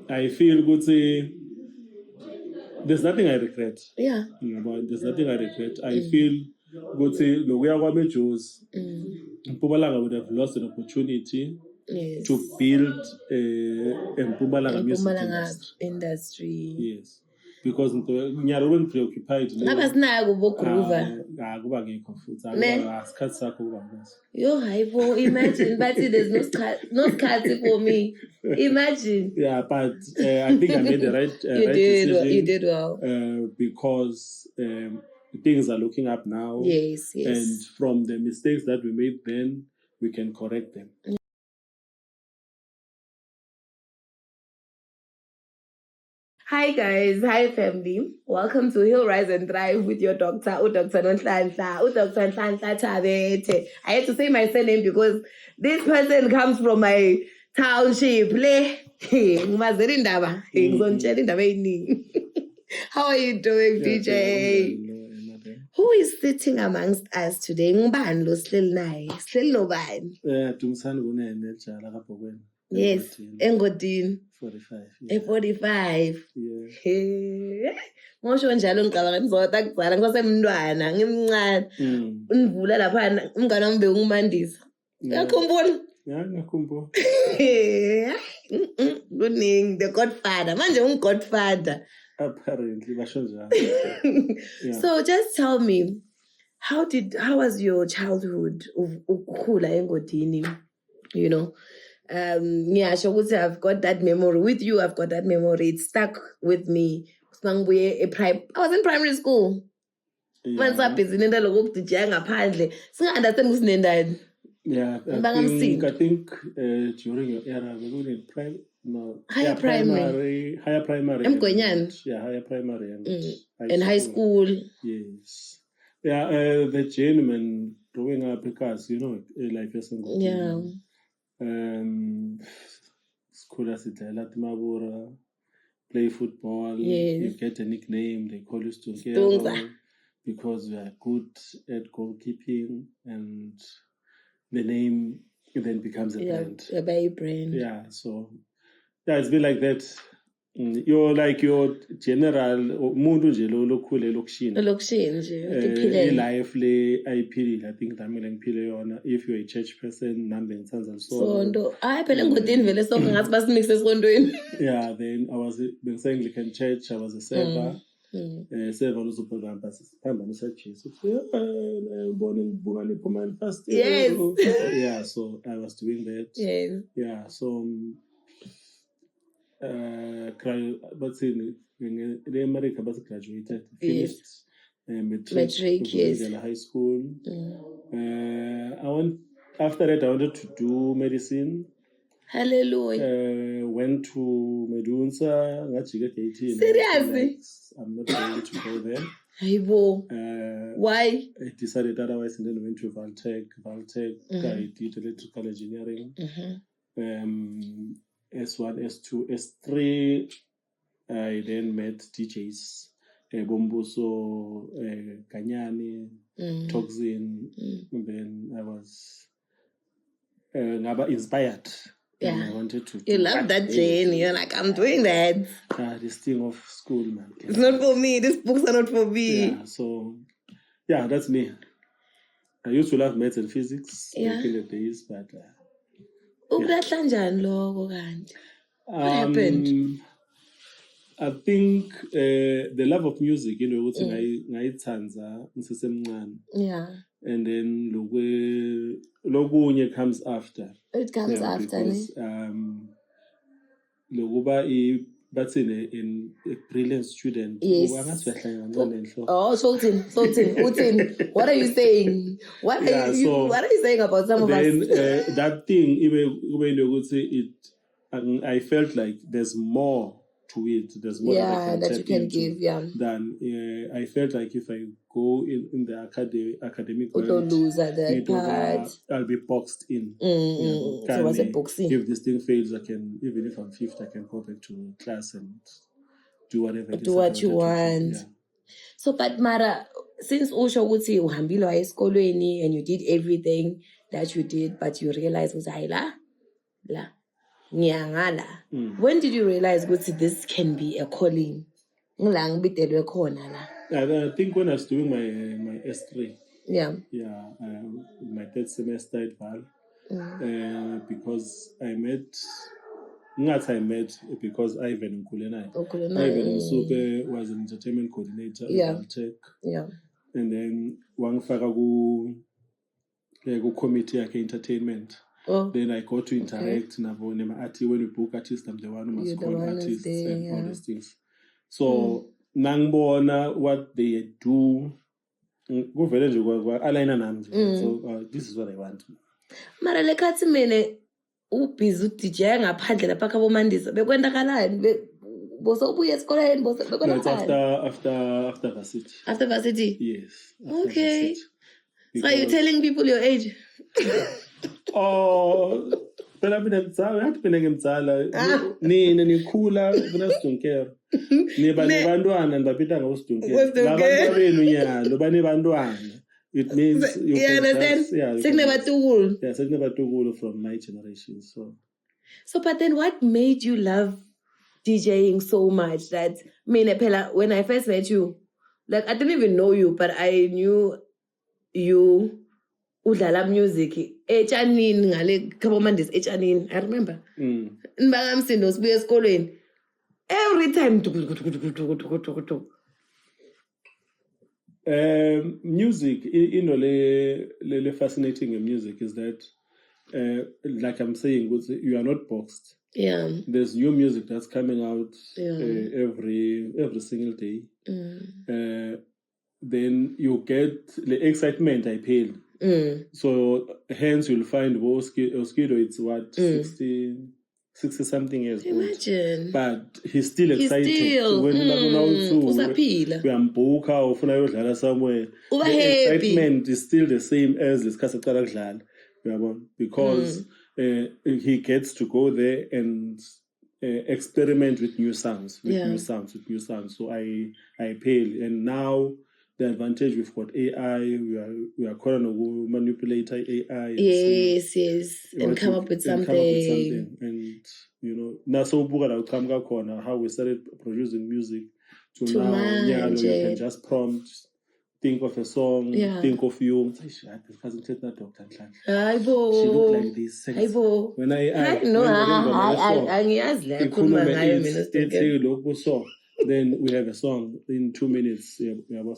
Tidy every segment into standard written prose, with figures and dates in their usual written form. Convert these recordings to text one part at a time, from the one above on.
I feel good. There's nothing I regret. Yeah. But there's nothing I regret. I feel good. Lokuya kwami Jews. Mpumalanga would have lost an opportunity to build a Mpumalanga music industry. Yes. Because ngiyalokhu preoccupied ngabe sinayo kubo groove kuba ngekho futhi asikhathi sakho kuba ngaso yo hayibo imagine but there's no skati for me imagine yeah but I think I made the right decision you did well because things are looking up now yes and from the mistakes that we made then we can correct them. Hi guys, hi family. Welcome to Heal Rise and Thrive with your doctor, Dr. Nonhlanhla, Dr. Nhlanhla Thabethe. I had to say my surname because this person comes from my township. How are you doing, DJ? Who is sitting amongst us today? Ngubani lo sihleli naye? Sihleli nobani? Dumisani kunene ejala kaBhokweni. Yes, engodini. 45. 45. Yeah. Ngisho njalo ngicabanga ngizotha kuzala ngisasemntwana ngimncane. Univula lapha umngane wami beungimandisa. Uyakhumbula? Yeah, ngiyakhumbula. Kuningi the godfather. Manje ungodfather. Apparently basho njalo. So just tell me how was your childhood ukukhula engodini, you know? I've got that memory with you. I've got that memory. It stuck with me. I was in primary school. When I busy nenda lokho DJ ngaphandle. Singa-understand ukuthi nendani. Yeah, I think during your era we were in higher primary. Emgwenyana. Yeah, higher primary and high school. Yes. Yeah, the journeyman growing up because life is yeah. School asidlala Mabura, play football, you get a nickname, they call you Stunke because you are good at goalkeeping and the name then becomes a brand. A brand. Yeah, so it's been like that. You're like your general umuntu nje lokhule lokushini nje life le ayiphilile. I think damele ngiphile yona. If you're a church person nambe ngithanza Sonto phela engodini vele sonke ngathi basimixe esondweni. Yeah, then I was in Anglican church. I was a server. Server uzobhamba siphamba noSajesu. Born in Bungani Puman first. Yes. Yeah, so I was doing that. Yes. Yeah, so but in America, but graduated, finished matric, yes, high school. After that, I wanted to do medicine. Hallelujah. Went to Medunsa. Seriously? I'm not able to go there. Why? I decided otherwise, and then went to Valtech. I did electrical engineering. S1, S2, S3, I then met DJs, Bombuso, Kanyani, Toxin, and then I was inspired. Yeah. I wanted to. You love that journey. You're like, I'm doing that. This thing of school, man. It's not for me. These books are not for me. Yeah, so, that's me. I used to love maths and physics back in the days, but... What happened? I think the love of music, ngayithanza ngisesemncane. Yeah. And then lokunye comes after. It comes after. Because lokuba in a brilliant student. Yes. Oh, Sultan. What are you saying? What are you saying about some of us? That thing, I felt like there's more to it. There's more that you can give. Yeah. Than I felt like if I go in the academic world, lose at that part. I'll be boxed in. So what's a boxing? If this thing fails, I can, even if I'm fifth, I can go back to class and do whatever. Do what you want. Yeah. So, but Mara, since usho ukuthi uhambile esikolweni and you did everything that you did, but you realized was la ngiyangala. When did you realize that this can be a calling? I think when I was doing my S3. Yeah. Yeah, my third semester at Val. Because I met because Ivan Nkulenai. Ivan Msupe was an entertainment coordinator at Valtech. Yeah. And then wangifaka ku committee yake entertainment. Then I got to interact nabo nema-artists. When we book artists, I'm the one who must call artists there, and all those things. So nangibona what they do. Kuvele nje kwa-aligna nami nje. So this is what I want. Mara lekhathi mina ubhizi uDJ ngaphandle lapha kaBomandisa bekwendakalani bosobuya esikoleni bekwendakalani? It's after varsity. After varsity? Yes. Okay. So are you telling people your age? Oh, phela mina ngimzala nina nikhula kuna sidonkera niba nebantwana ndibapita ngawo sidonkera labantu benu nyalo banebantwana. It means you understand? Yeah, sekunebatukulu from my generation. So but then what made you love DJing so much that when I first met you, like I didn't even know you, but I knew you udlala music etshanini ngale kaBomandisa etshanini. I remember. Nibanga sibuya esikolweni. Every time music, le fascinating in music is that like I'm saying, you are not boxed. Yeah. There's new music that's coming out every single day. Then you get the excitement I paid. So hence you'll find Oskido, it's what 60 something years old. Imagine. But he's still excited. When uyambuka ufuna yodlala somewhere, the excitement is still the same as lesikhathi aqala kudlala. Because he gets to go there and experiment with new sounds, So I pay. And now the advantage we've got AI, we are calling to manipulate AI. Yes, and come up with something. And now so how we started producing music to now, you can just prompt. Think of a song, think of you. She look like this. When then we have a song in 2 minutes.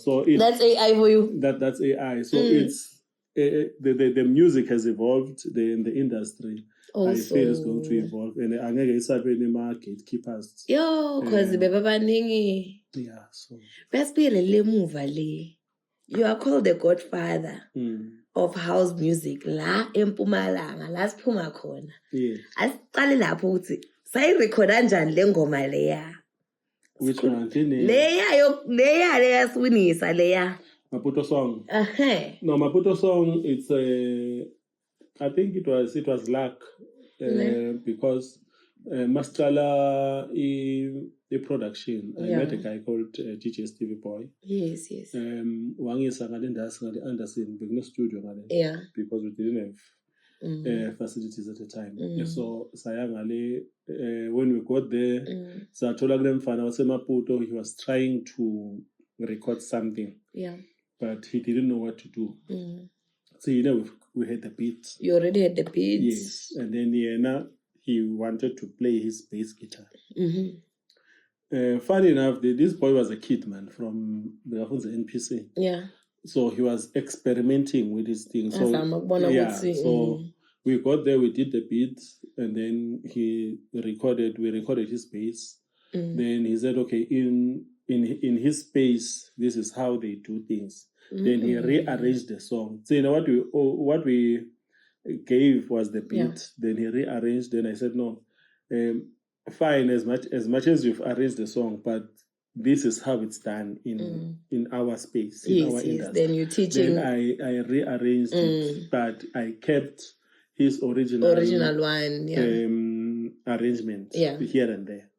So that's AI for you. That's AI. So it's the music has evolved. The industry also, I feel is going to evolve, and angeke isabe nema gatekeepers. Because bebabaningi. Yeah. So basibile le muva le. You are called the godfather of house music la eMpumalanga la siphuma khona. Yes. Asiqale lapho ukuthi sayirekhoda kanjani le ngoma leya. Which one? Leya swinisa leya. Maputo song. No, Maputo song. It's I think it was luck because Mascala the production. I met a guy called DJ Stevie Boy. Yes. Wangisa ngale Anderson big studio ngale. Yeah. Because we didn't have facilities at the time. So sayangale when we got there, sathola kule mfana wasemaputo, he was trying to record something. Yeah. But he didn't know what to do. So we had the beat. You already had the beat. Yes. And then he wanted to play his bass guitar. Funny enough, this boy was a kid, man, from the NPC. Yeah. So he was experimenting with his thing. So we got there, we did the beat, and then we recorded his bass. Then he said, okay, in his space, this is how they do things. Then he rearranged the song. So what we gave was the beat. Then he rearranged. Then I said, no, fine, as much as you've arranged the song, but this is how it's done in our space, in our industry. Then you're teaching. Then I rearranged it, but I kept his original one, arrangement here and there.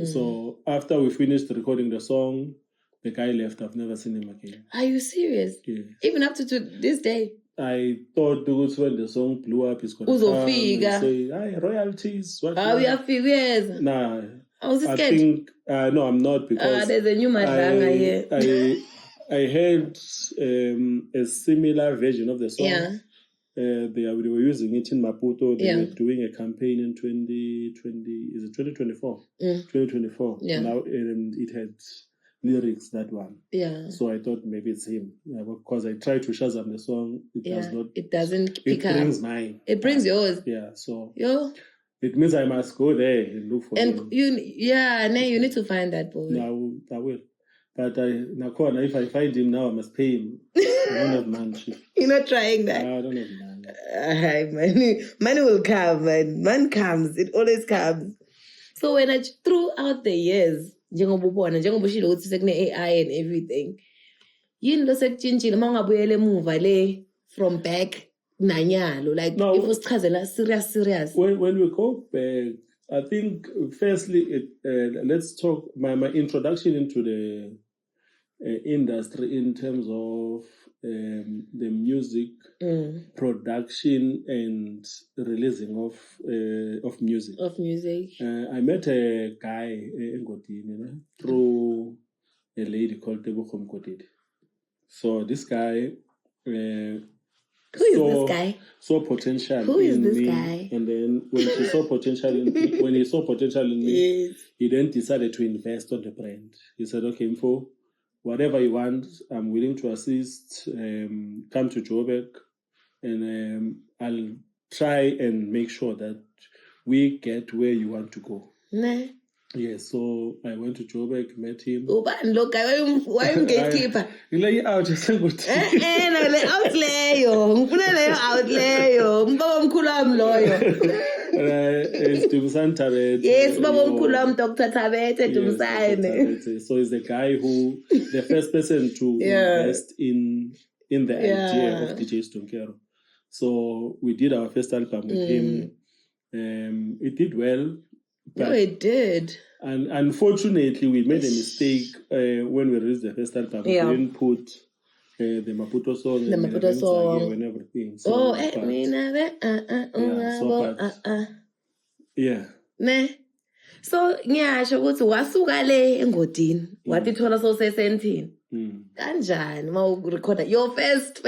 So after we finished recording the song, the guy left. I've never seen him again. Are you serious? Yes. Even up to this day? I thought when the song blew up, it's going to come and say, "Hi, royalties." What? Yes. Nah. I was scared. I think no, I'm not, because there's a new Madanga here. I heard a similar version of the song. Yeah. They were using it in Maputo. They were doing a campaign in 2020. Is it 2024? 2024. Yeah. Now it had lyrics, that one. Yeah. So I thought maybe it's him. Yeah, because I tried to Shazam the song. It does not. It doesn't pick up. It brings mine. It brings yours. Yeah. So. Yo. It means I must go there and look for him. You need to find that boy. No, I will. But if I find him now, I must pay him. I don't have money. You're not trying that? No, I don't have money. Money will come, man. Money comes. It always comes. So when throughout the years, njengoba AI and everything, yini lo sekutshintshile uma ungabuyela emuva le from back nanyalo, like if usichazela serious. When we go back, I think firstly let's talk my introduction into the industry in terms of the music production and releasing of music. I met a guy in Godini through a lady called Tebogo Mkodedi. So this guy who is this guy? Saw potential Who is in this me, guy? And then when he saw potential in me, he then decided to invest on the brand. He said, "Okay, Info, whatever you want, I'm willing to assist. Come to Joburg, and I'll try and make sure that we get where you want to go." Nah. Yes, so I went to Joburg, met him. Look, why you gatekeeper? You lay out just a good thing. It's Dumsan Tabete. Yes, Dr. Tabete. So he's the guy who, the first person to invest in the idea of DJ Stonkero. So we did our first album with him. It did well. No, it did. And unfortunately, we made a mistake when we released the first album. We didn't put the Maputo song. The Maputo song. And everything. So, yeah. Ne. So, ngiyasho ukuthi wasuka le engodini. Watithola sosesentini. Kanjani ma urecorda your first?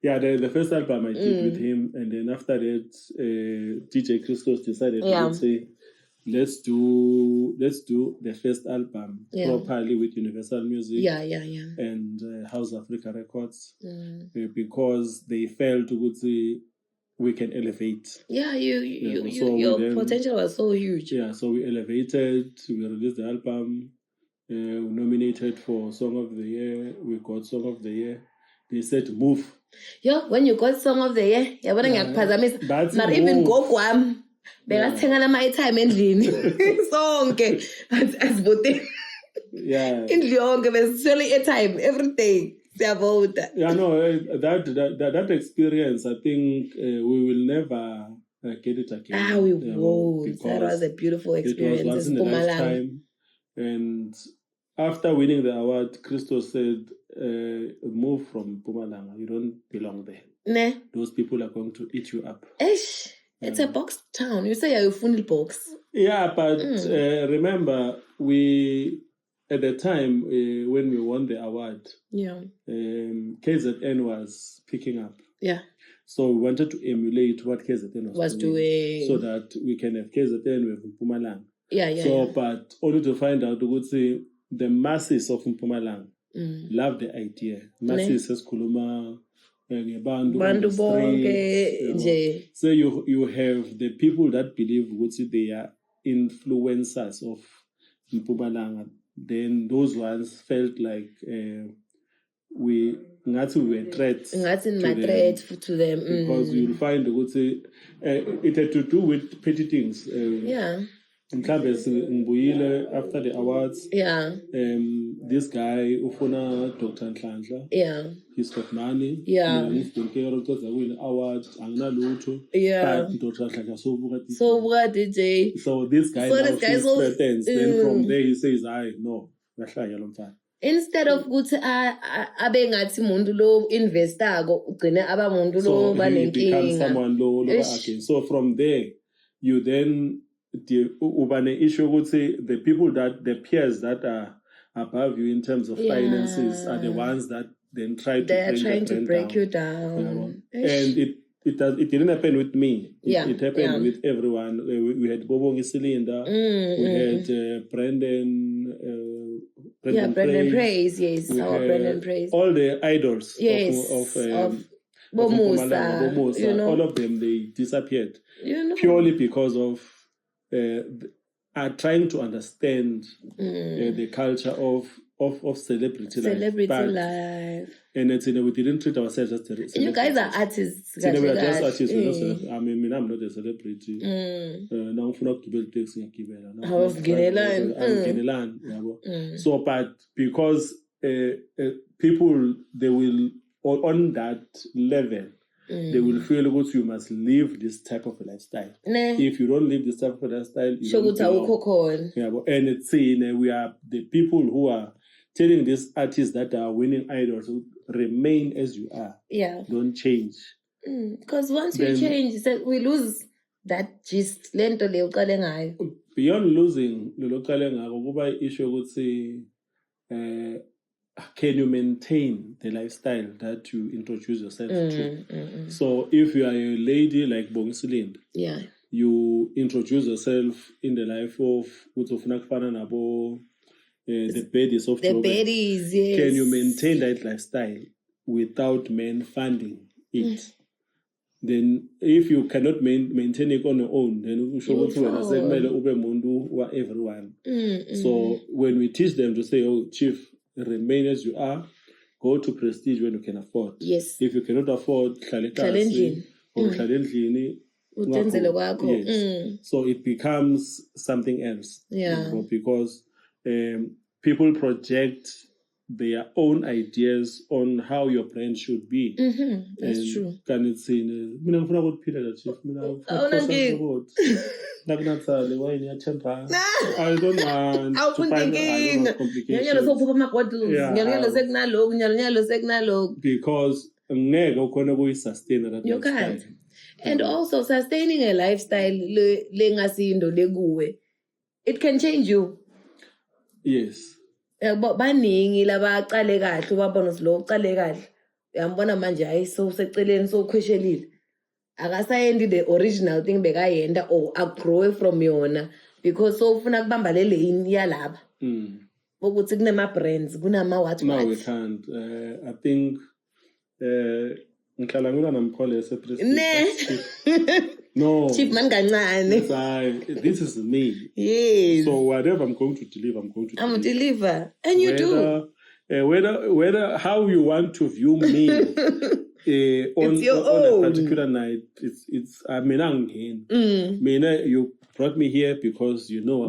Yeah, the first album I did with him, and then after that, DJ Christos decided to say, let's do the first album properly with Universal Music and House Africa Records because they felt we can elevate. Your potential was so huge. Yeah, so we elevated, we released the album, we nominated for Song of the Year, we got Song of the Year. They said move. When you got Song of the Year, not even go kwam. Bengathenga nama-airtime endlini sonke asivote indlu yonke besithola i-airtime every day siyavota. That experience, I think we will never get it again. We won't. That was a beautiful experience. It was once in a lifetime. And after winning the award, Christos said, move from Mpumalanga. You don't belong there. Nah. Those people are going to eat you up. It's a box town. You say you're a full box. Yeah, but remember, we at the time when we won the award, KZN was picking up. Yeah. So we wanted to emulate what KZN was doing, so that we can have KZN with Mpumalanga. But only to find out, the masses of Mpumalanga love the idea. Masses as Kuluma. So you have the people that believe they are influencers of Mpumalanga. Then those ones felt like we were threats to them. Because you'll find it had to do with petty things. After the awards, this guy ufuna Dr. Nhlanhla, he's got money, he's been careful because I win awards, but Dr. Nhlanhla so DJ. So this guy now pretends. Then from there he says, no, Instead of ukuthi abe ngathi umuntu lo investako ugcine aba umuntu lo So he becomes banenkinga. someone low again. So from there, you then ubane issue ukuthi the people the peers that are above you in terms of finances are the ones that then try to They are bring trying to break down. you down. And it didn't happen with me. It happened with everyone. We had Bobongi Cylinder. We had Brendan. Brendan Praise. Yes, Brendan Praise. All the idols of Bomusa, you know, all of them, they disappeared. You know, purely because of are trying to understand the culture of celebrity life. And it's, we didn't treat ourselves as celebrities. You guys are artists. We are just artists. I mean, I'm not a celebrity. Now, so, but because people, they will, on that level, they will feel good. You must live this type of a lifestyle. If you don't live this type of a lifestyle, you don't and it's we are the people who are telling these artists that are winning idols, remain as you are. Yeah. Don't change. Because once we change, we lose that gist. Beyond losing, the issue would say, can you maintain the lifestyle that you introduce yourself to? So if you are a lady like Bongisilinda, you introduce yourself in the life of the baddies of the baddies, yes. Can you maintain that lifestyle without men funding it? Then if you cannot maintain it on your own, then you should everyone. So when we teach them to say, oh, chief, remain as you are, go to prestige when you can afford. Yes. If you cannot afford, yes. So it becomes something else. Yeah. Because people project their own ideas on how your brand should be. That's true. Can it say, I don't want because you can't. And also sustaining a lifestyle, it can change you. Yes. Baningi labaqale kahle ubabona lo uqale kahle uyambona manje hayi so seceleni so khweshelile akasayendi the original thing bekayenda or grow from yona because so ufuna kubamba le lane yalaba ukuthi kunama brands kunama what no we can't I think ngihlala ngula namkhole president no chief man kancane this is me. Yes. So whatever I'm going to deliver, I'm deliver. And you do. Whether how you want to view me on a particular night, it's I mean, you brought me here because you know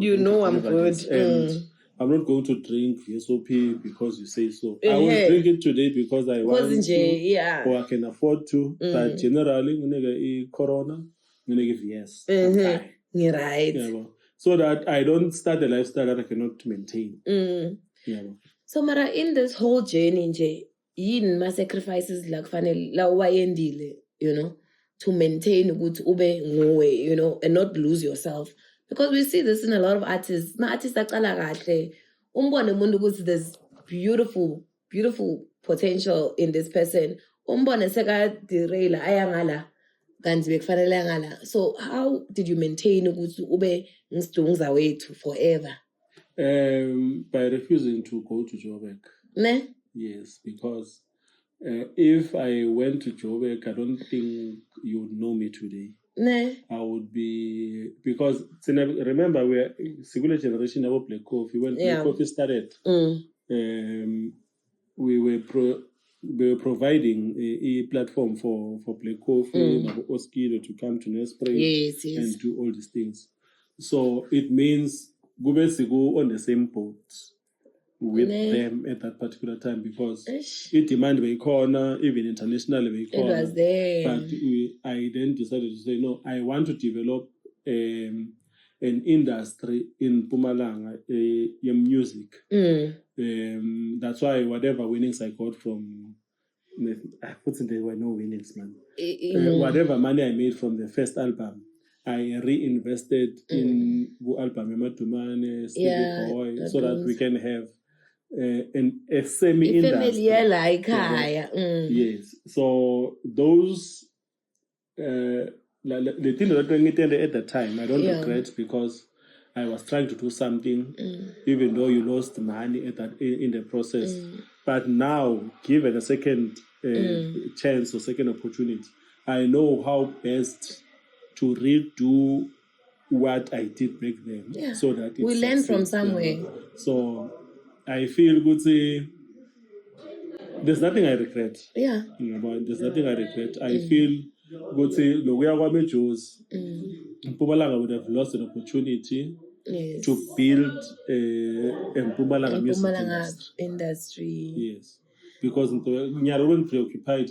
I'm good. And I'm not going to drink VSOP because you say so. I will drink it today because I want to, or I can afford to. But generally, Corona, yes. Right. Yeah, so that I don't start a lifestyle that I cannot maintain. Yeah. So Mara, in this whole journey, my sacrifices like you know, to maintain good you know, and not lose yourself. Because we see this in a lot of artists. Artists there's beautiful, beautiful potential in this person. So how did you maintain ube forever? By refusing to go to Joburg. Ne? Yes, because if I went to Joburg, I don't think you would know me today. Ne? I would be, because remember we are singular generation never play coffee. When coffee started, we were providing a platform for Play Coffee, Oskido to come to Nespresso and do all these things. So it means go on the same boat with them at that particular time because it demanded a corner, even internationally. It was there. But I then decided to say, no, I want to develop an industry in Mpumalanga, music. That that's why whatever winnings I got from, I thought there were no winnings, man. Whatever money I made from the first album, I reinvested in the album Matumane, Stevie Boy, so that we can have a semi-industry. Yes. So those the thing that I did at the time, I don't regret, because I was trying to do something, even though you lost money in the process. But now, given a second chance or second opportunity, I know how best to redo what I did back then, so that we learn from somewhere. So I feel good. There's nothing I regret. Yeah. There's nothing I regret. I feel good. The way I want Jews, Mpumalanga would have lost an opportunity to build a Mpumalanga music industry. Yes. Because nyaro when preoccupied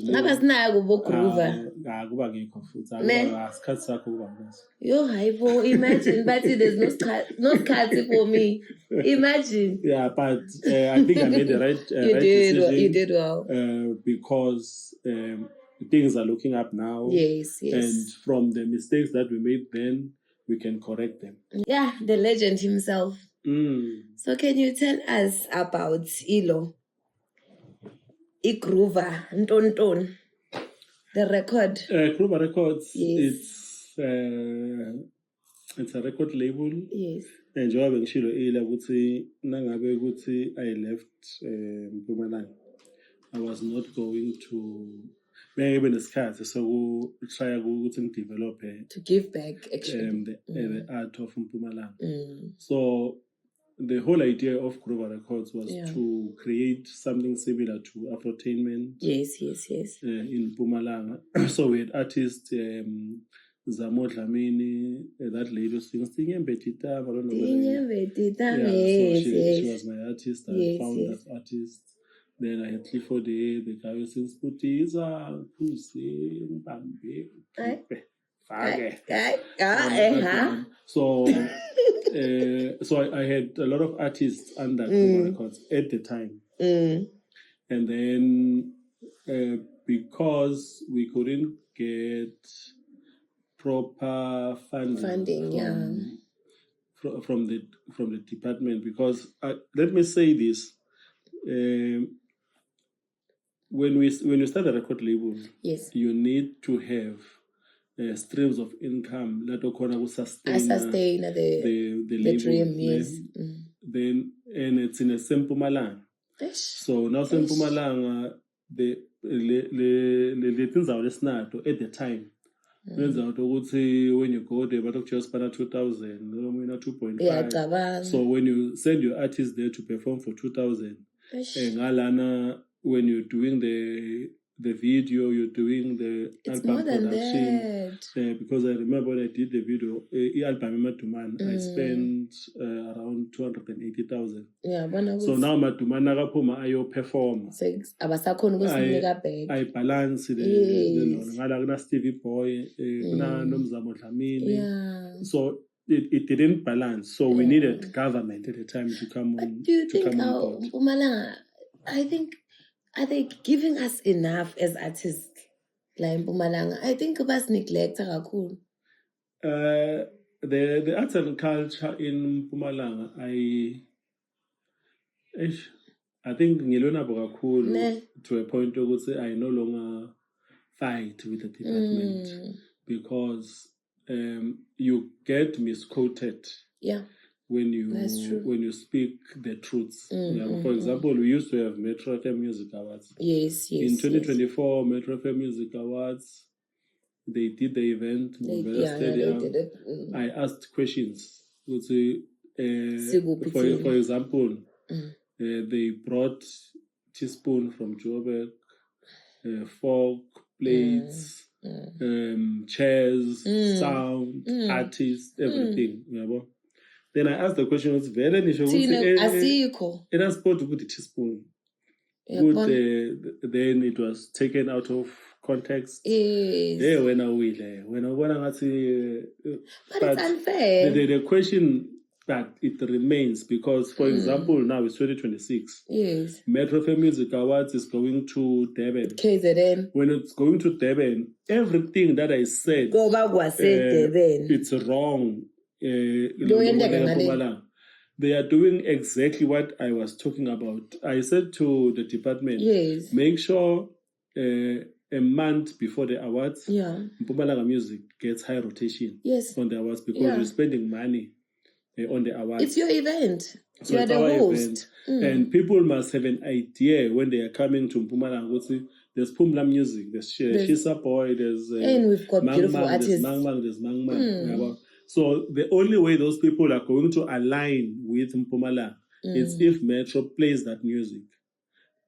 yo hypo, imagine, but there's no cut for me. Imagine. Yeah, but I think I made the right decision. You did well. Because things are looking up now. Yes. And from the mistakes that we made then, we can correct them. Yeah, the legend himself. So can you tell us about Ilo? Groover, Ntonton, the record. Groover Records, yes. It's a record label. Yes. And njengoba ngishilo ila ukuthi nangabe ukuthi I left Mpumalanga, I was not going to maybe nesikhathi so try ukuthi ngidevelop to give back actually the art of Mpumalanga. So the whole idea of Groover Records was to create something similar to Afrotainment. Yes. In Mpumalanga. So we had artists, Zamo Dlamini, that lady sings Betita. I don't know whether she was my artist. I found that artist. Then I had Clifford, the guy who sings Putiza, Pussy, Bambi, So I had a lot of artists under Groover Records at the time. And then because we couldn't get proper funding from the department, because let me say this, when you start a record label, yes, you need to have streams of income that will sustain the dream. Yes. Then and it's in a Mpumalanga. So now Mpumalanga the things are not at the time. When you go there, but just spend 2,000, 2.5. Yeah, so when you send your artist there to perform for 2,000, when you're doing the video, you're doing the it's album more than production. That. Because I remember when I did the video, album Matuman, I spent around 280,000. Yeah, so now Matuman Nagapuma ayo perform. I balance the Stevie Boy, Nomzamo Dlamini. Yeah. So it didn't balance. So we needed government at the time to come on. Do you think Mpumalanga, I think, are they giving us enough as artists? Like Mpumalanga, I think was neglected. The arts and culture in Mpumalanga, I think ngilona bokakhulu to a point where I no longer fight with the department because you get misquoted. Yeah. When you speak the truths. For example, we used to have Metro FM Music Awards. Yes. In 2024, Metro FM Music Awards, they did the event. They did it. I asked questions. For example, they brought teaspoon from Joburg, fork, plates, chairs, sound, artists, everything. Then I asked the question, what's very it has put a teaspoon. Then it was taken out of context. Yes. When I will. But it's unfair. The question but it remains because, for example, now it's 2026. Yes. Metro FM Music Awards is going to Durban. KZN. When it's going to Durban, everything that I said, it's wrong. They are doing exactly what I was talking about. I said to the department, yes, make sure a month before the awards, Mpumalanga Music gets high rotation yes, on the awards because you're spending money on the awards. It's your event. So you are the host. And people must have an idea when they are coming to Mpumalanga. There's Pumla Music, there's Shisa Boy, there's and we've got beautiful artists. There's Mang Mang. So the only way those people are going to align with Mpumalanga is if Metro plays that music.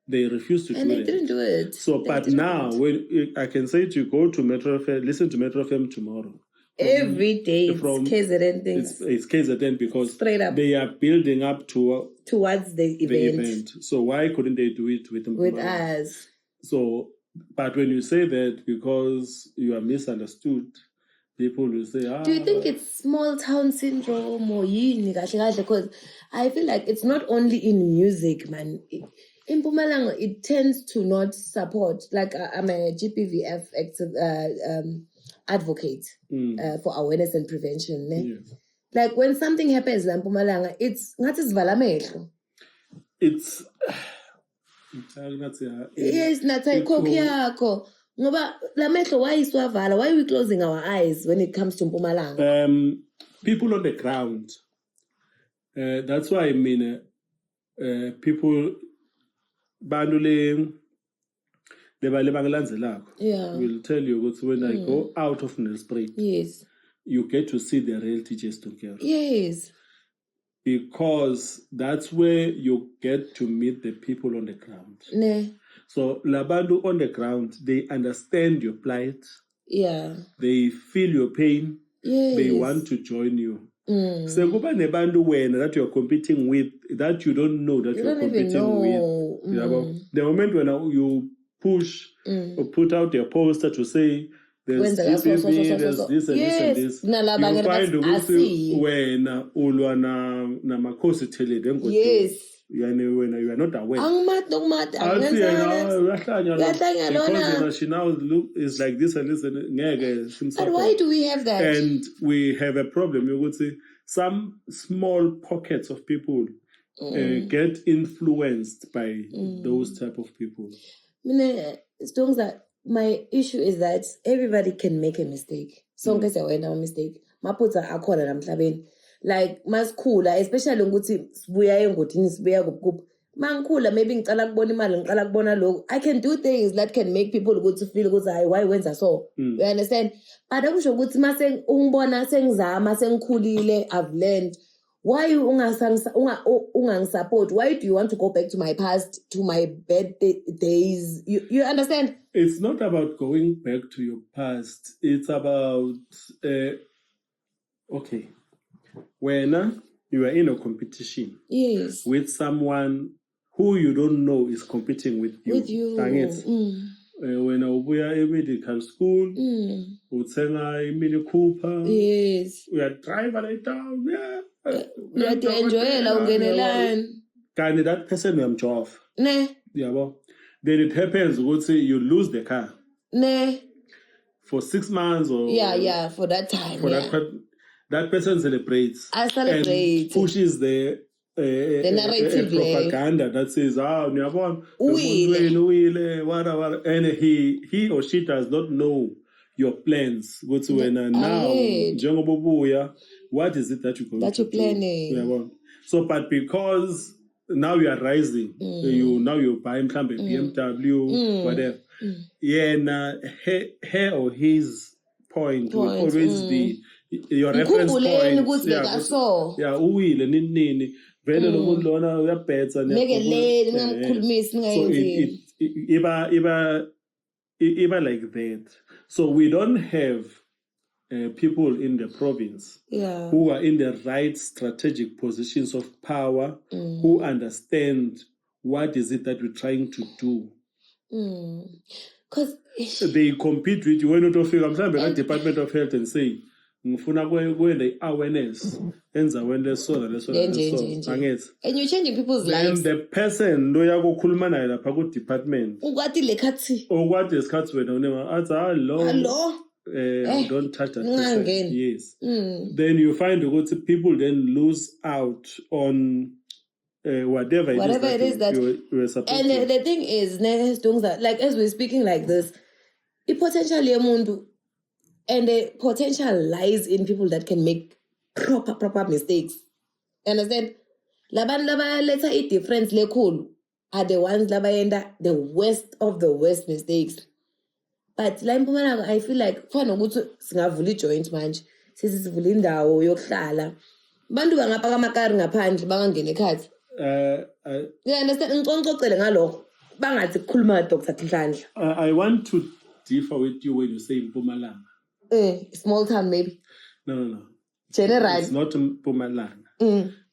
They refuse to do it. And they didn't do it. So, but now, when I can say to you, go to Metro FM, listen to Metro FM tomorrow. Every day it's KZN things. It's KZN because straight up they are building up towards the event. So why couldn't they do it with us? So, but when you say that because you are misunderstood, people will say, do you think it's small town syndrome or because I feel like it's not only in music, man. In Mpumalanga, it tends to not support. Like I'm a GPVF advocate for awareness and prevention. Yes. Like when something happens in Mpumalanga, it's not as valamehlo. It's yes, not a kokiako. Why are we closing our eyes when it comes to Mpumalanga? People on the ground. That's why I mean, people. Banduling, will tell you that when I go out of Nelspruit, yes, you get to see the real teachers together. Yes. Because that's where you get to meet the people on the ground. Ne. So Labandu on the ground, they understand your plight. Yeah. They feel your pain. Yes. They want to join you. So that you're competing with, that you don't know that you're competing with. The moment when you push or put out your poster to say there's GPV, there's this and this and this, you find when na makosi tele yes. When you are not aware. Because she now is like this and this and but why do we have that? And we have a problem. You would say some small pockets of people get influenced by those type of people. My issue is that everybody can make a mistake. So I a mistake. Maputa akhona namhlabeni. Like maskhula, especially ukuthi sibuya engodini sibuya kuphi. Mangikhula maybe ngicala kubona imali ngiqala kubona lokho. I can do things that can make people ukuthi feel ukuthi why wenza so. You understand? But akusho ukuthi mase ungibona sengizama sengikhulile, I've learned. Why support? Why do you want to go back to my past, to my bad days? You understand? It's not about going back to your past. It's about okay. When you are in a competition with someone who you don't know is competing with you. When we are in medical school, Mini Cooper, yes, we are driving it down. You are to enjoy it. That person will job. Ne. Then it happens, we'll say you lose the car. Ne. For 6 months or for that time. For that person celebrates. I celebrate. And pushes the narrative propaganda that says, whatever. And he or she does not know your plans. What's when now, what is it that you're planning? So, but because now you are rising, you're buying BMW, whatever. Her or his point will always be your reference point. So even like that. So we don't have people in the province who are in the right strategic positions of power, who understand what is it that we're trying to do. Because they compete with you. When you figure, I'm saying the Department of Health and say, ngifuna kwele awareness enza awareness so angithi and you're changing people's then lives. the person lo yakokhuluma naye lapha ku department Ukwathi lekhathi okwade isikhathi wena unema athi hello don't touch that person. ungangeni. Yes. Then you find ukuthi people then lose out on whatever it is that you were supposed and to. the thing is like as we're speaking like this, the potential yemundu and the potential lies in people that can make proper mistakes. Understand? Labantu labaletha i-difference lekhulu are the ones labayenda the worst of the worst mistakes. But la eMpumalanga I feel like kufana nokuthi singavula i-joint manje sivula indawo yokuhlala abantu bangapaka amakari ngaphandle bangangena ekhaya. You understand? Ngicocele ngalokho bangathi kukhuluma Dr. Nhlanhla. I want to differ with you when you say Mpumalanga. Small town maybe. No. General. It's not Mpumalanga.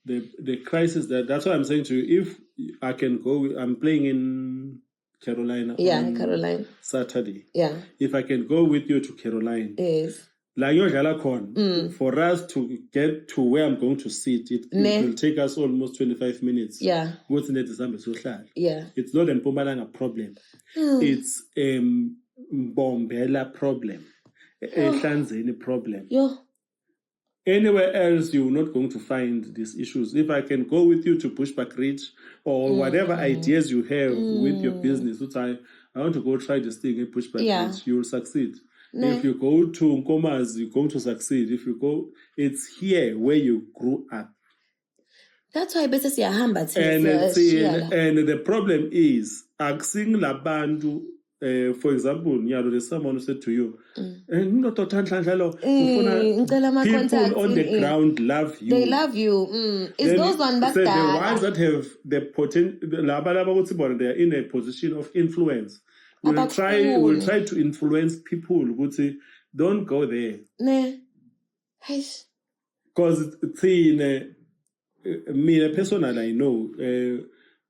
The crisis that's what I'm saying to you. If I can go, I'm playing in Carolina. Yeah, Carolina. Saturday. Yeah. If I can go with you to Carolina. Yes. For us to get to where I'm going to sit, it will take us almost 25 minutes. Yeah. Yeah. It's not a Mpumalanga problem. It's a Mbombela problem. A Hlanzeni problem. Yo. Anywhere else, you're not going to find these issues. If I can go with you to Bushbuck Ridge or whatever ideas you have with your business, which I want to go try this thing at Bushbuck Ridge, you'll succeed. If you go to Nkomazi, you're going to succeed. If you go, it's here where you grew up. That's why better see a hamba. And the problem is, asking labandu. For example, there's someone who said to you, people on the ground love you. They love you. It's those ones that the ones that have the potential, they are in a position of influence. We'll try to influence people. We'll say, don't go there. Because me, a person that I know,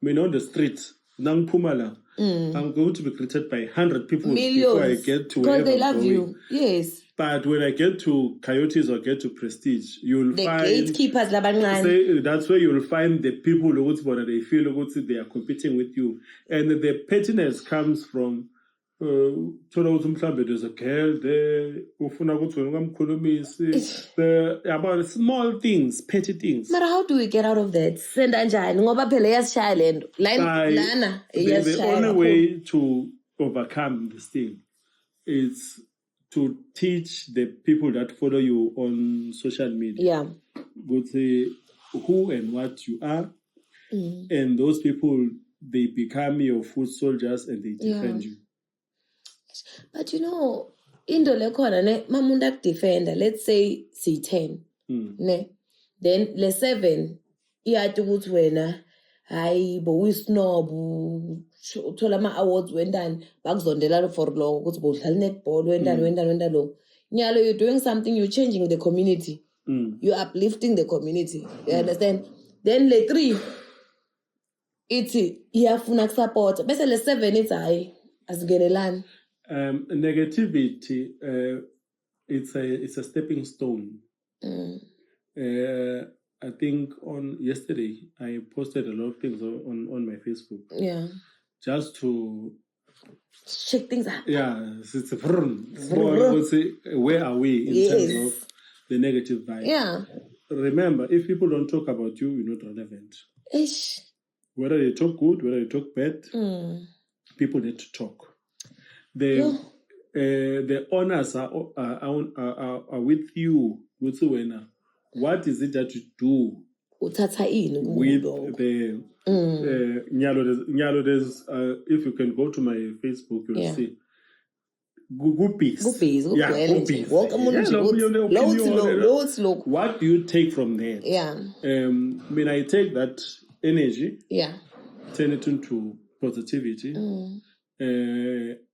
me on the street, Nang Pumala. I'm going to be greeted by 100 people before I get to wherever because they love I'm going. you. Yes. But when I get to Coyotes or get to Prestige, you'll find the gatekeepers. That's where you'll find the people who they feel they are competing with you, and the pettiness comes from. There's a girl there about small things, petty things. But how do we get out of that? The only way to overcome this thing is to teach the people that follow you on social media. Go say who and what you are, and those people they become your foot soldiers and they defend you. But in the Mamunda defender, let's say C10. Ne? Then le 7, iyati wena hayi bowisnob uthola ama-awards wendani bakuzondela for long ukuthi bodlala netball wendani lo. Nyalo, you're doing something, you're changing the community. You're uplifting the community. You understand? Then le 3, ithi iyafuna support. Bese le 7 ithi hayi asingenelani. Negativity, it's a stepping stone. I think on yesterday I posted a lot of things on my Facebook. Yeah. Just to shake things up. Yeah, it's a where are we in terms of the negative vibe? Yeah. Remember, if people don't talk about you, you're not relevant. Whether they talk good, whether they talk bad, people need to talk. The honors are with you. What is it that you do with the Nyalo? There's if you can go to my Facebook, you'll see. Guppies. What do you take from there? I take that energy, turn it into positivity,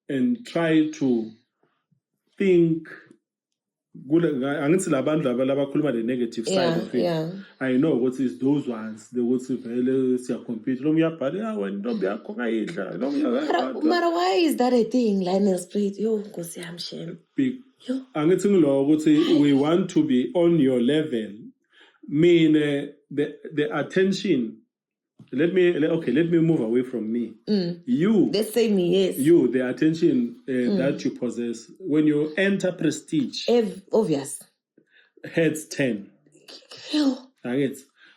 and try to think angithi labantu abakhuluma the negative side of it. I know what is those ones the ukuthi vele siyacompete lo uyabhala wena ntombi yakho ngayidla lo mara why is that a thing Lionel Sprit yo Nkosi yami shem angithi ngilo ukuthi we want to be on your level mean the attention. Let me move away from me. You, they say me, yes. You, the attention that you possess when you enter Prestige. Obvious. Heads 10.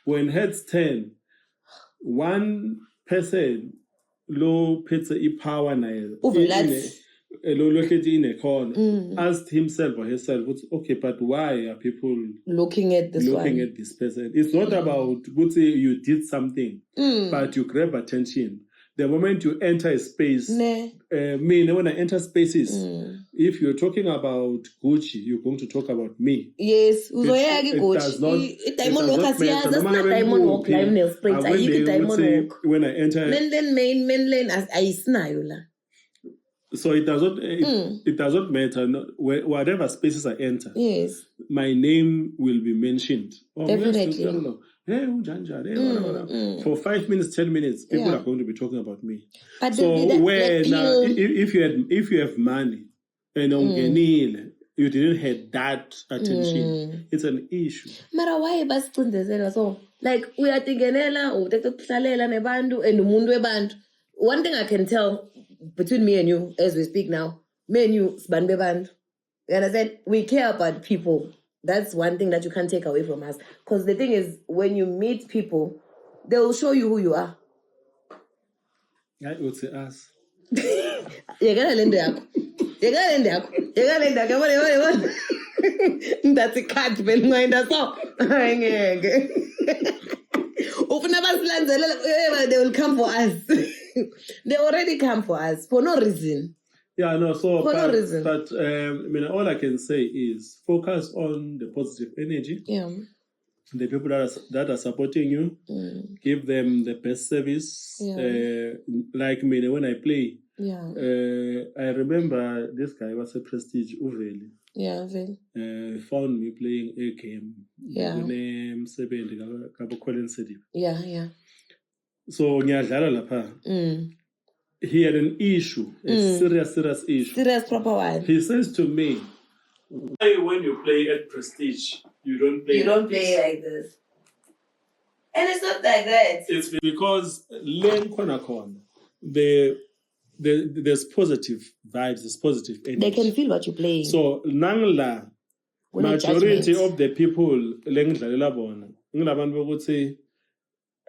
When heads 10, one person low pizza power asked himself or herself, okay, but why are people looking at this person? It's not about you did something, but you grab attention. The moment you enter a space, when I enter spaces, if you're talking about Gucci, you're going to talk about me. Yes, when I enter. So it doesn't matter. Whatever spaces I enter, yes, my name will be mentioned. Definitely. For 5 minutes, 10 minutes, people are going to be talking about me. But so if you have money and you didn't have that attention, it's an issue. Mara why so like we are thinking and one thing I can tell between me and you as we speak now, me and you, you understand? We care about people. That's one thing that you can't take away from us. Because the thing is, when you meet people, they will show you who you are. That would say us. You're going to lend That's a cat, man. That's all. They will come for us. They already come for us for no reason. Yeah, no. So, for no reason. But all I can say is focus on the positive energy. Yeah. The people that are supporting you, give them the best service. Yeah. Like me, when I play. Yeah. I remember this guy was a Prestige Uveli. Yeah, Uveli. Found me playing a game. Yeah. Yeah. So he had an issue, a serious issue. Serious proper one. He says to me, why when you play at Prestige, you don't play like this? And it's not like that. It's because there's positive vibes, there's positive energy. They can feel what you're playing. So nangla majority of the people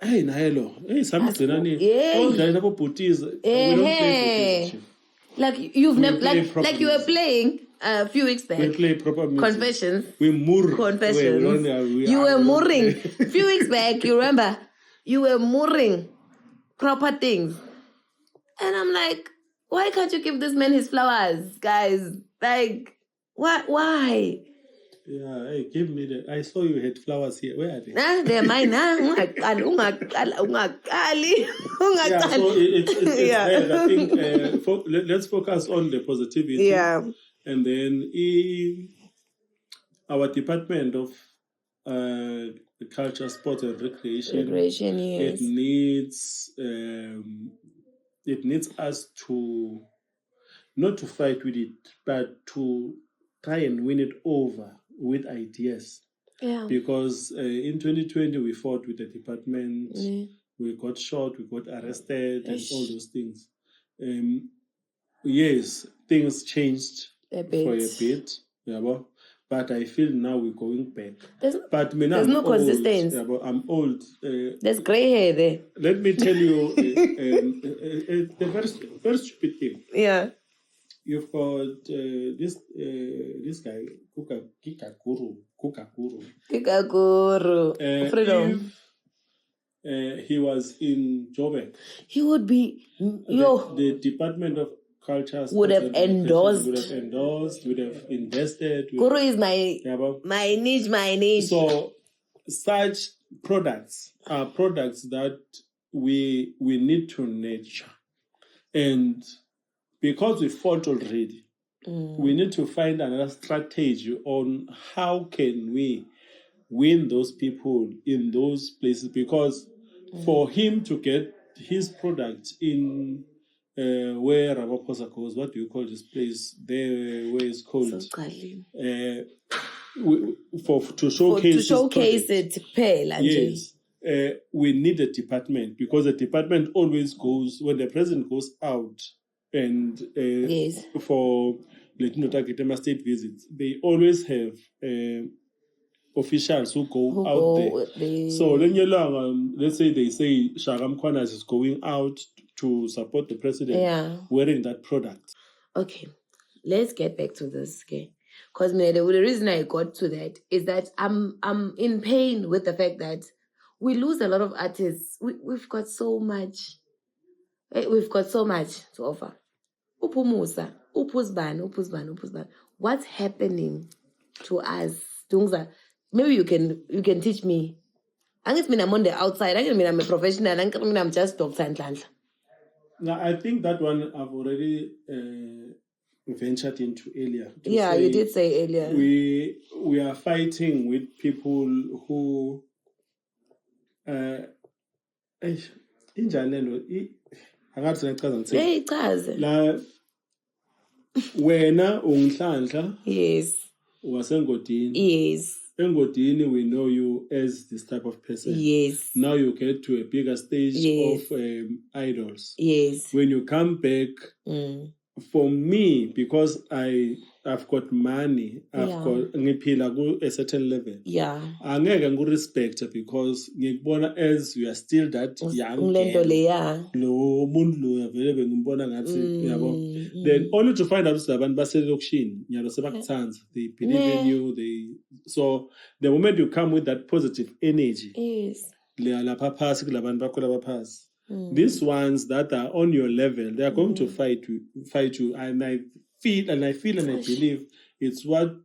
hey Naelo, hey Samson, like you've never like you were playing a few weeks back. We play proper music. Confessions. Confessions. You were mooring. A few weeks back, you remember? You were mooring proper things. And I'm like, why can't you give this man his flowers, guys? Like, why? Yeah, hey, give me I saw you had flowers here. Where are they? They're mine. Yeah, so it's there. I think let's focus on the positivity. Yeah. And then in our Department of Culture, Sport and Recreation, yes. It needs us to not to fight with it, but to try and win it over with ideas. Yeah. Because in 2020 we fought with the department, we got shot, we got arrested, and all those things. Yes, things changed for a bit, but I feel now we're going back. There's no consistency. I'm old. There's grey hair there. Let me tell you the very stupid thing. Yeah. You've got this guy, Kukakuru. Freedom. If he was in Joburg, he would be. The Department of Culture would have endorsed, would have invested. Guru is my niche. So such products are products that we need to nurture, and because we fought already, We need to find another strategy on how can we win those people in those places, because for him to get his product in where Ramaphosa goes, what do you call this place there where it's called to showcase it kuphela nje. Yes. We need a department, because the department always goes when the president goes out and Yes. for state visits, they always have officials who go out there. So let's say they say Shaka Mkhwanazi is going out to support the president wearing that product. Okay, let's get back to this, okay? Because the reason I got to that is that I'm in pain with the fact that we lose a lot of artists. We've got so much. We've got so much to offer. Upumusa, upuzban. What's happening to us? Maybe you can teach me. I mean, I'm on the outside. I mean, I'm a professional. I mean, I'm just Dr. Nhlanhla. Now, I think that one I've already ventured into earlier. Yeah, you did say earlier. We are fighting with people who wena uNhlanhla. Yes. Wasengodini. Yes. Engodini, we know you as this type of person. Yes. Now you get to a bigger stage of idols. Yes. When you come back, for me, because I've got money, I've got a certain level. Yeah. Angeke ngu-respect because ngikubona as you are still that young girl. No muntu lo available ngimbona ngathi then only to find out ukuthi labantu baselokishini nyalo sebakuthanda, they believe in you, so the moment you come with that positive energy, yes, lapha phasi kulabantu bakho labaphansi. These ones that are on your level, they are going to fight you. And I feel and I believe it's what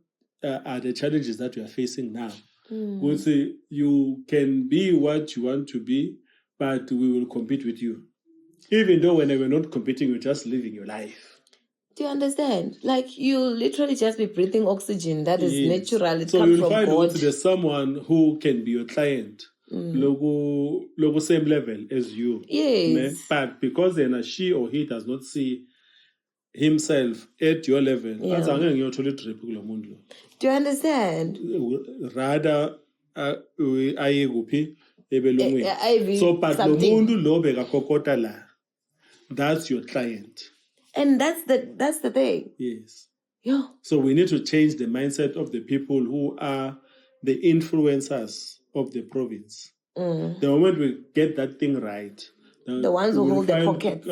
are the challenges that we are facing now. We'll say you can be what you want to be, but we will compete with you. Even though when we're not competing, you're just living your life. Do you understand? Like, you'll literally just be breathing oxygen that is natural. It so comes you'll from find God. out there's someone who can be your client. Logo same level as you. Yes. But because then she or he does not see himself at your level, do you understand? Rather so but that's your client. And that's the thing. Yes. Yeah. So we need to change the mindset of the people who are the influencers of the province. The moment we get that thing right, the ones who hold the pockets.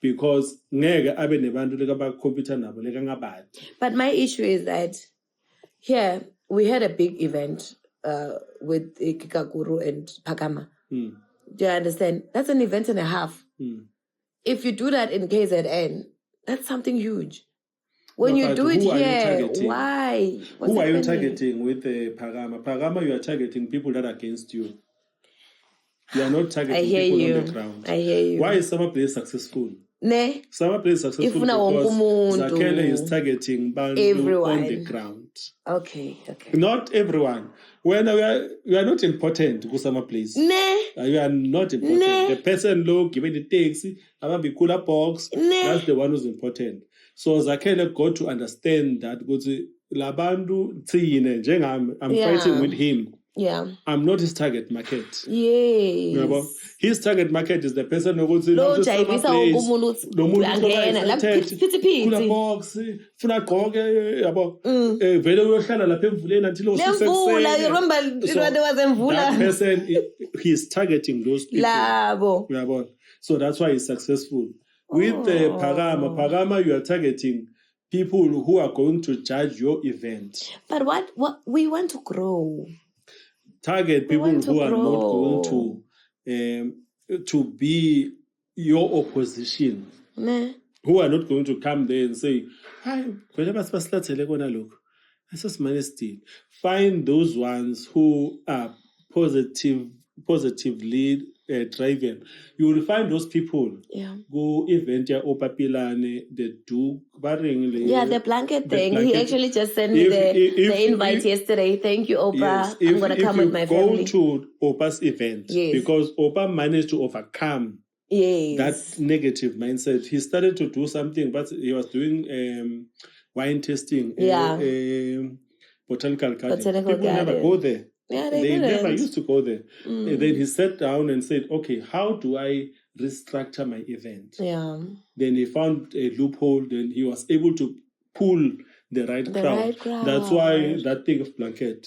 Because but my issue is that here we had a big event with Kikakuru and Phakama. Do you understand? That's an event and a half. If you do that in KZN, that's something huge. When you do it here, why? Who are you targeting with Phakama? Phakama, you are targeting people that are against you. You are not targeting people on the ground. I hear you. Why is Summer Place successful? Ne? Summer Place successful because Zakhele is targeting everyone on the ground. Okay. Not everyone. When we are not important to Summer Place. Ne? You are not important. Ne? The person giving the taxi, be cooler box, that's the one who's important. So Zakhele got to understand that I'm fighting with him. Yeah. I'm not his target market. Yes. His target market is the person who goes to that person, he's targeting those people. So that's why he's successful. With Phakama, you are targeting people who are going to judge your event. But what we want to grow. Target people who are not going to be your opposition. Who are not going to come there and say, "Hi, find those ones who are positively drive-in, you will find those people go event ya Opapilane, the Duke, the blanket thing. He actually just sent me the invite yesterday. Thank you, Opa. Yes, I'm going to come with my family. If you go to Opa's event, because Opa managed to overcome that negative mindset, he started to do something, but he was doing wine tasting, botanical garden. People never go there. Yeah, they never used to go there. And then he sat down and said, okay, how do I restructure my event? Yeah. Then he found a loophole. Then he was able to pull the right crowd. That's why that thing of blanket.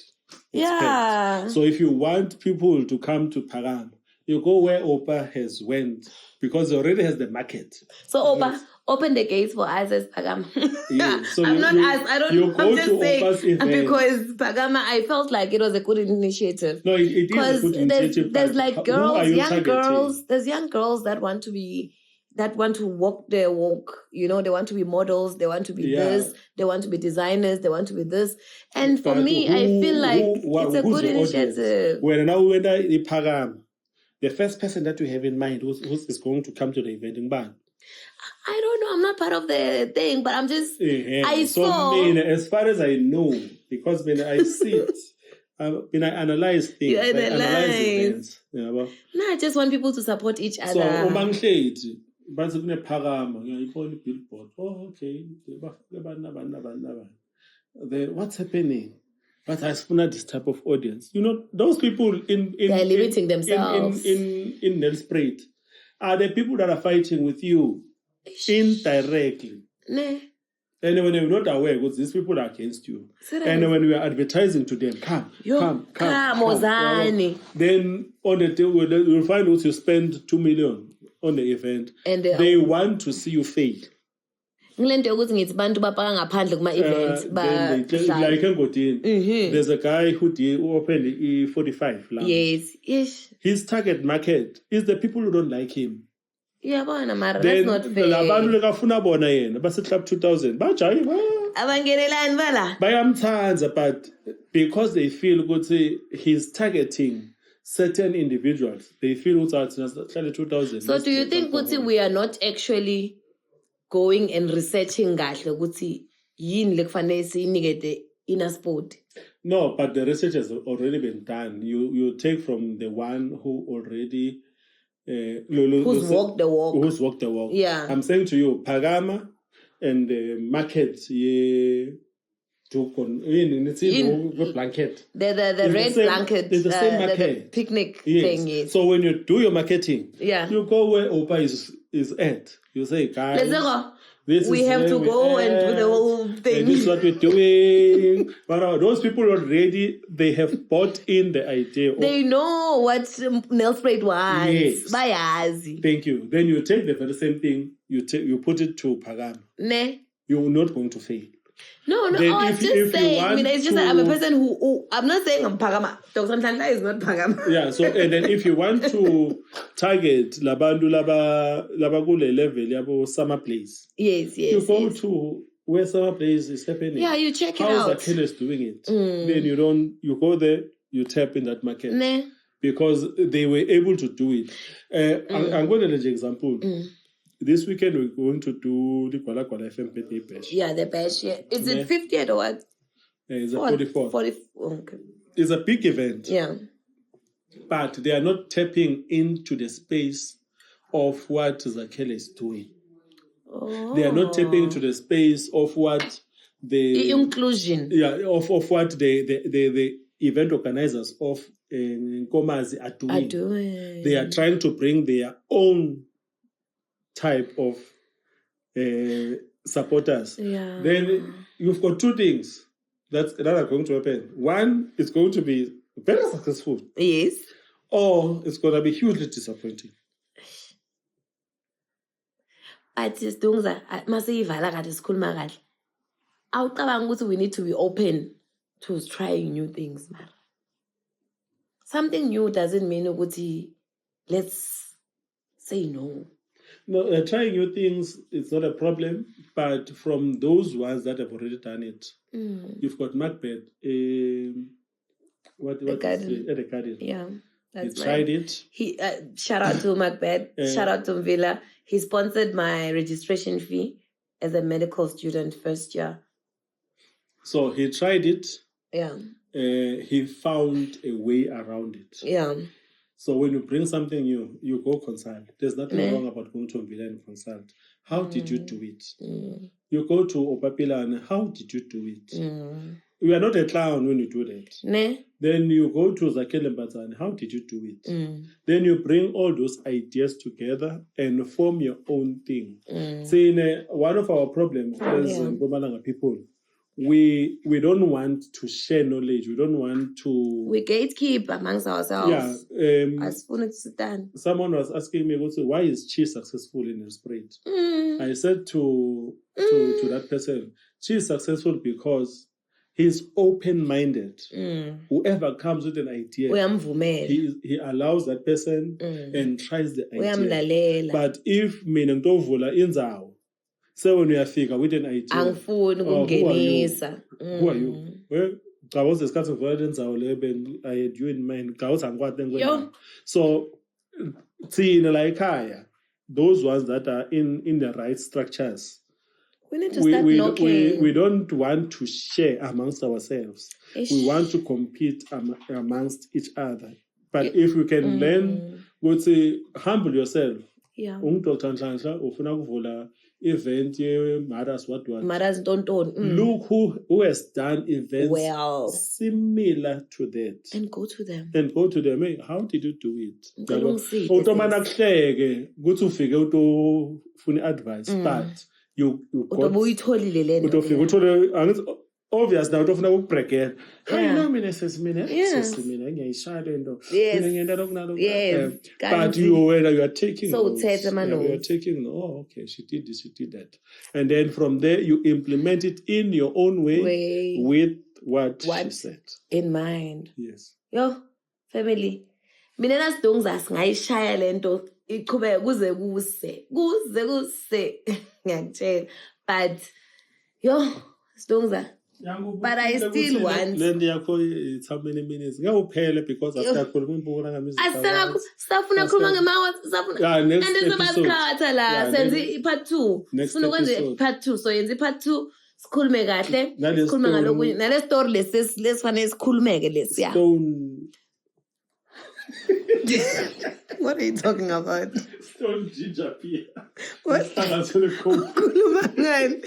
So if you want people to come to Param, you go where Opa has went, because he already has the market. So Opa, open the gates for us as Pagama. So I'm just saying, because Pagama, I felt like it was a good initiative. No, it is a good initiative. There's like there's young girls that want to walk their walk. You know, they want to be models, they want to be this, they want to be designers, they want to be this. And for me, I feel like it's a good initiative. When now we enter the Param, the first person that you have in mind who's is going to come to the event in Ban? I don't know. I'm not part of the thing, but I'm just. As far as I know, because when I see it, when I analyze things, I analyze events. I just want people to support each other. So, but billboard. Oh, okay. Then what's happening? But I spun this type of audience. You know, those people they're limiting themselves in Nelspruit are the people that are fighting with you indirectly. And when you're not aware, because these people are against you. And when we are advertising to them, come. Then on the day, you'll find out you spend 2 million on the event. And they want to see you fail. There's a guy who opened E45 last. Yes. His target market is the people who don't like him. Yeah, but that's not fair. Club 2000. But because they feel good, he's targeting certain individuals. They feel 2000. So do you think we are not actually going and researching in a sport? No, but the research has already been done. You take from the one who already who's walked the walk. Yeah. I'm saying to you, Pagama and the market blanket. The red blanket. It's the same market. The picnic thing. Yes. So when you do your marketing, you go where Opa is at. You say, guys, we have to go and do the whole thing. This is what we're doing. But those people already, they have bought in the idea. They know what Nelspruit wants. Yes. Thank you. Then you take the very same thing, you put it to Pagama. You're not going to fail. No, I'm just saying. It's just that I'm a person who I'm not saying I'm Pagama. Dr. Nhlanhla is not Pagama. Yeah, so and then if you want to target labandu laba kule level yabo summer place. Yes. You go to where summer place is happening. Yeah, you check it out. How is Achilles doing it? Then you go there, you tap in that market. Because they were able to do it. I'm going to give you an example. This weekend we're going to do the Kuala FM birthday bash. Yeah, the bash. Yeah. Is it 50th or what? It's a 44. 44. Okay. It's a big event. Yeah. But they are not tapping into the space of what Zakhele is doing. Oh. They are not tapping into the space of what the inclusion. Yeah, of what the event organizers of Nkomazi are doing. They are trying to bring their own type of supporters. Yeah. Then you've got two things that are going to happen. One, it's going to be very successful. Yes. Or it's going to be hugely disappointing. But we need to be open to trying new things. Something new doesn't mean let's say no. No, trying new things, it's not a problem, but from those ones that have already done it, you've got Macbeth, the Garden. Yeah. That's he tried it. He shout out to Macbeth. Shout out to Mvila. He sponsored my registration fee as a medical student first year. So he tried it. Yeah. He found a way around it. Yeah. So when you bring something new, you go consult. There's nothing wrong about going to Mvila and consult. How did you do it? You go to Opapila and how did you do it? You are not a clown when you do that. Then you go to Zakele Mbazane. How did you do it? Then you bring all those ideas together and form your own thing. See, one of our problems as Mpumalanga people, we don't want to share knowledge. We don't want to... We gatekeep amongst ourselves. Yeah. Someone was asking me, why is Chi successful in the spread? I said to that person, Chi is successful because he's open-minded. Whoever comes with an idea, he allows that person and tries the idea. But if so when you figure with an idea, who are you? Well, I was discussing violence. I had you in mind. So, see, like those ones that are in the right structures, we need to start knocking. We don't want to share amongst ourselves. We want to compete amongst each other. But if we can learn, go say, humble yourself. Yeah. Event Maras what don't look who has done events similar to that and go to them Hey, how did you do it? Advice but you got obvious now don't know break it. But you are taking so you are taking okay, she did this, she did that, and then from there you implement it in your own way. With what she said in mind. Yes. Yo family, mina nasidonga singayishaya lento iqhubeke kuze ngiyakutshela, but yo sidonga. But I still want. It's how many minutes? Because I start next episode. Part 2. Part 2. So yenzi part 2. Sikhulume kahle. Sikhulume ngalokunye. Nale story lesifane sikhulumeke lesiya. What are you talking about? Stone ginger beer. What? Khuluma ngani?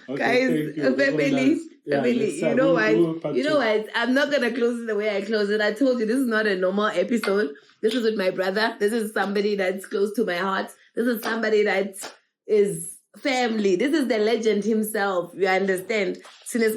Okay, guys, family, you know what? I'm not gonna close it the way I close it. I told you this is not a normal episode. This is with my brother. This is somebody that's close to my heart. This is somebody that is family. This is the legend himself. You understand? So this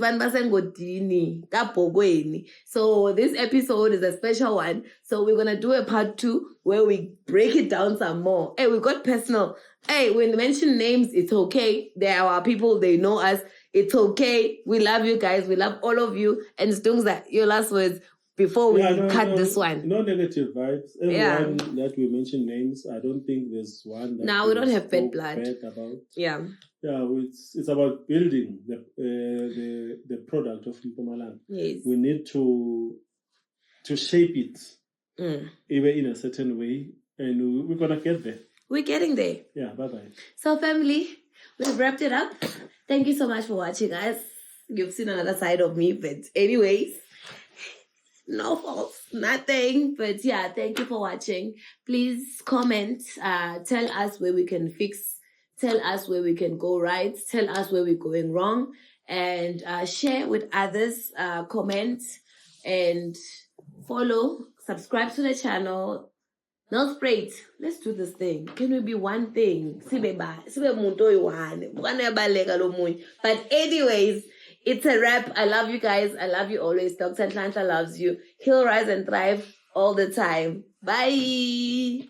episode is a special one. So we're gonna do a part 2 where we break it down some more. Hey, we got personal. Hey, when we mention names, it's okay. They are our people. They know us. It's okay. We love you guys. We love all of you. And Stungs, that your last words before we cut this one. No negative vibes. Everyone that we mention names, I don't think there's one that we don't have bad blood. About. Yeah. Yeah, it's about building the product of Mpumalanga. Yes. We need to shape it even in a certain way, and we're gonna get there. We're getting there. Yeah, bye-bye. So family, we've wrapped it up. Thank you so much for watching, guys. You've seen another side of me, but anyways, no faults, nothing. But yeah, thank you for watching. Please comment, tell us where we can fix, tell us where we can go right, tell us where we're going wrong, and share with others, comment, and follow, subscribe to the channel. Not afraid. Let's do this thing. Can we be one thing? But anyways, it's a wrap. I love you guys. I love you always. Dr. Nhlanhla loves you. He'll rise and thrive all the time. Bye.